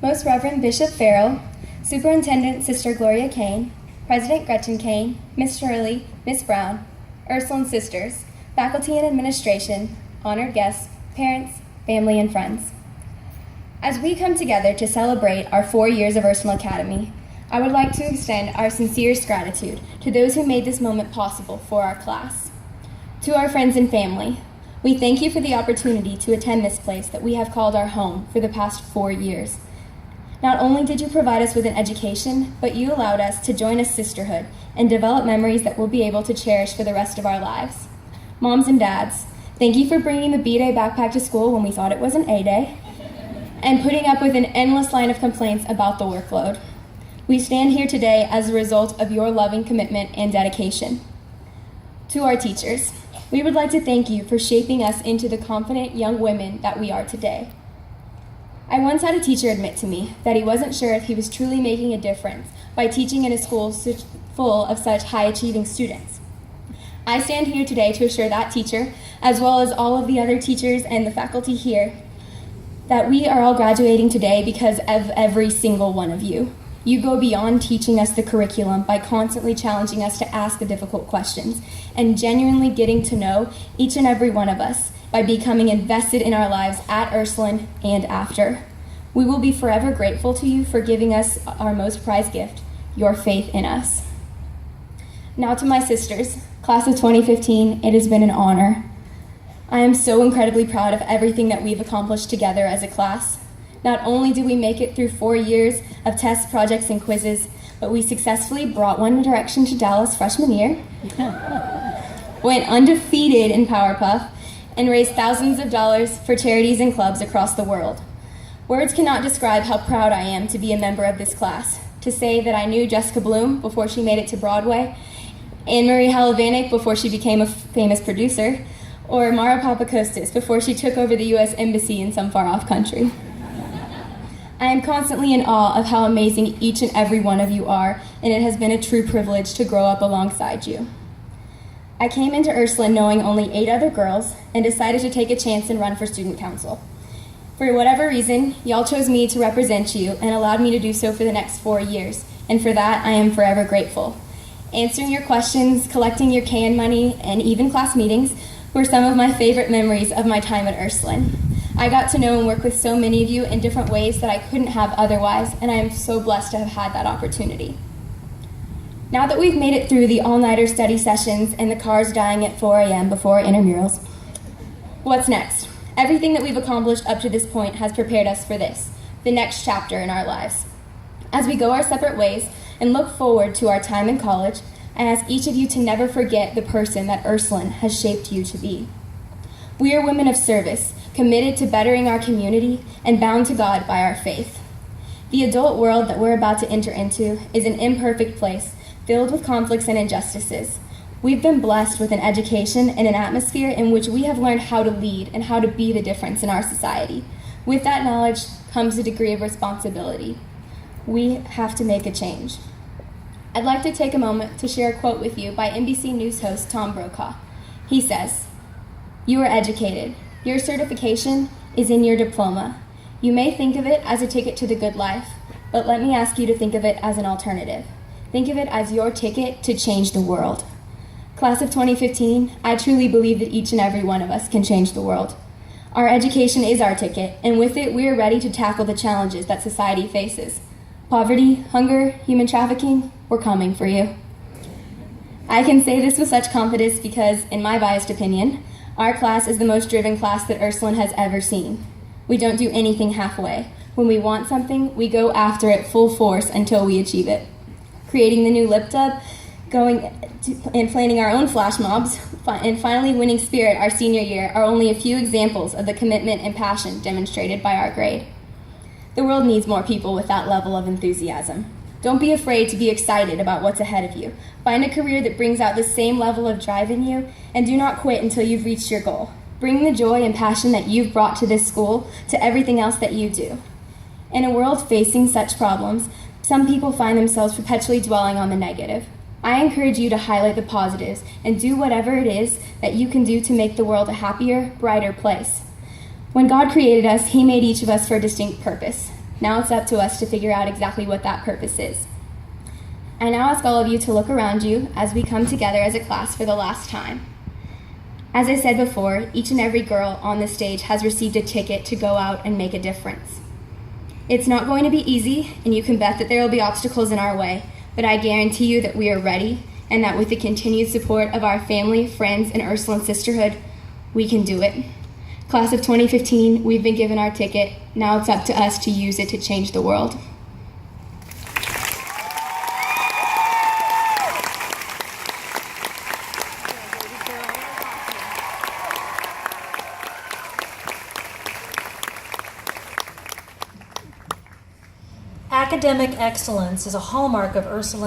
Most Reverend Bishop Farrell, Superintendent Sister Gloria Kane, President Gretchen Kane, Miss Shirley, Miss Brown, Ursuline Sisters, faculty and administration, honored guests, parents, family, and friends. As we come together to celebrate our 4 years of Ursuline Academy, I would like to extend our sincerest gratitude to those who made this moment possible for our class. To our friends and family, we thank you for the opportunity to attend this place that we have called our home for the past 4 years. Not only did you provide us with an education, but you allowed us to join a sisterhood and develop memories that we'll be able to cherish for the rest of our lives. Moms and dads, thank you for bringing the B-Day backpack to school when we thought it was an A-Day, and putting up with an endless line of complaints about the workload. We stand here today as a result of your loving commitment and dedication. To our teachers, we would like to thank you for shaping us into the confident young women that we are today. I once had a teacher admit to me that he wasn't sure if he was truly making a difference by teaching in a school full of such high-achieving students. I stand here today to assure that teacher, as well as all of the other teachers and the faculty here, that we are all graduating today because of every single one of you. You go beyond teaching us the curriculum by constantly challenging us to ask the difficult questions and genuinely getting to know each and every one of us by becoming invested in our lives at Ursuline and after. We will be forever grateful to you for giving us our most prized gift, your faith in us. Now to my sisters, class of 2015, it has been an honor. I am so incredibly proud of everything that we've accomplished together as a class. Not only did we make it through 4 years of tests, projects, and quizzes, but we successfully brought One Direction to Dallas freshman year, went undefeated in Power Puff, and raised thousands of dollars for charities and clubs across the world. Words cannot describe how proud I am to be a member of this class, to say that I knew Jessica Bloom before she made it to Broadway, Anne-Marie Halavanik before she became a famous producer, or Mara Papakostas before she took over the U.S. Embassy in some far-off country. I am constantly in awe of how amazing each and every one of you are, and it has been a true privilege to grow up alongside you. I came into Ursuline knowing only 8 other girls and decided to take a chance and run for student council. For whatever reason, y'all chose me to represent you and allowed me to do so for the next 4 years, and for that I am forever grateful. Answering your questions, collecting your can money, and even class meetings were some of my favorite memories of my time at Ursuline. I got to know and work with so many of you in different ways that I couldn't have otherwise, and I am so blessed to have had that opportunity. Now that we've made it through the all-nighter study sessions and the cars dying at 4 a.m. before intramurals, what's next? Everything that we've accomplished up to this point has prepared us for this, the next chapter in our lives. As we go our separate ways and look forward to our time in college, I ask each of you to never forget the person that Ursuline has shaped you to be. We are women of service, committed to bettering our community and bound to God by our faith. The adult world that we're about to enter into is an imperfect place, filled with conflicts and injustices. We've been blessed with an education and an atmosphere in which we have learned how to lead and how to be the difference in our society. With that knowledge comes a degree of responsibility. We have to make a change. I'd like to take a moment to share a quote with you by NBC News host Tom Brokaw. He says, "You are educated. Your certification is in your diploma. You may think of it as a ticket to the good life, but let me ask you to think of it as an alternative. Think of it as your ticket to change the world." Class of 2015, I truly believe that each and every one of us can change the world. Our education is our ticket, and with it, we are ready to tackle the challenges that society faces. Poverty, hunger, human trafficking, we're coming for you. I can say this with such confidence because, in my biased opinion, our class is the most driven class that Ursuline has ever seen. We don't do anything halfway. When we want something, we go after it full force until we achieve it. Creating the new lip dub, and planning our own flash mobs, and finally winning Spirit our senior year are only a few examples of the commitment and passion demonstrated by our grade. The world needs more people with that level of enthusiasm. Don't be afraid to be excited about what's ahead of you. Find a career that brings out the same level of drive in you, and do not quit until you've reached your goal. Bring the joy and passion that you've brought to this school to everything else that you do. In a world facing such problems, some people find themselves perpetually dwelling on the negative. I encourage you to highlight the positives and do whatever it is that you can do to make the world a happier, brighter place. When God created us, He made each of us for a distinct purpose. Now it's up to us to figure out exactly what that purpose is. I now ask all of you to look around you as we come together as a class for the last time. As I said before, each and every girl on this stage has received a ticket to go out and make a difference. It's not going to be easy, and you can bet that there will be obstacles in our way, but I guarantee you that we are ready, and that with the continued support of our family, friends, and Ursuline Sisterhood, we can do it. Class of 2015, we've been given our ticket. Now it's up to us to use it to change the world. Academic excellence is a hallmark of Ursuline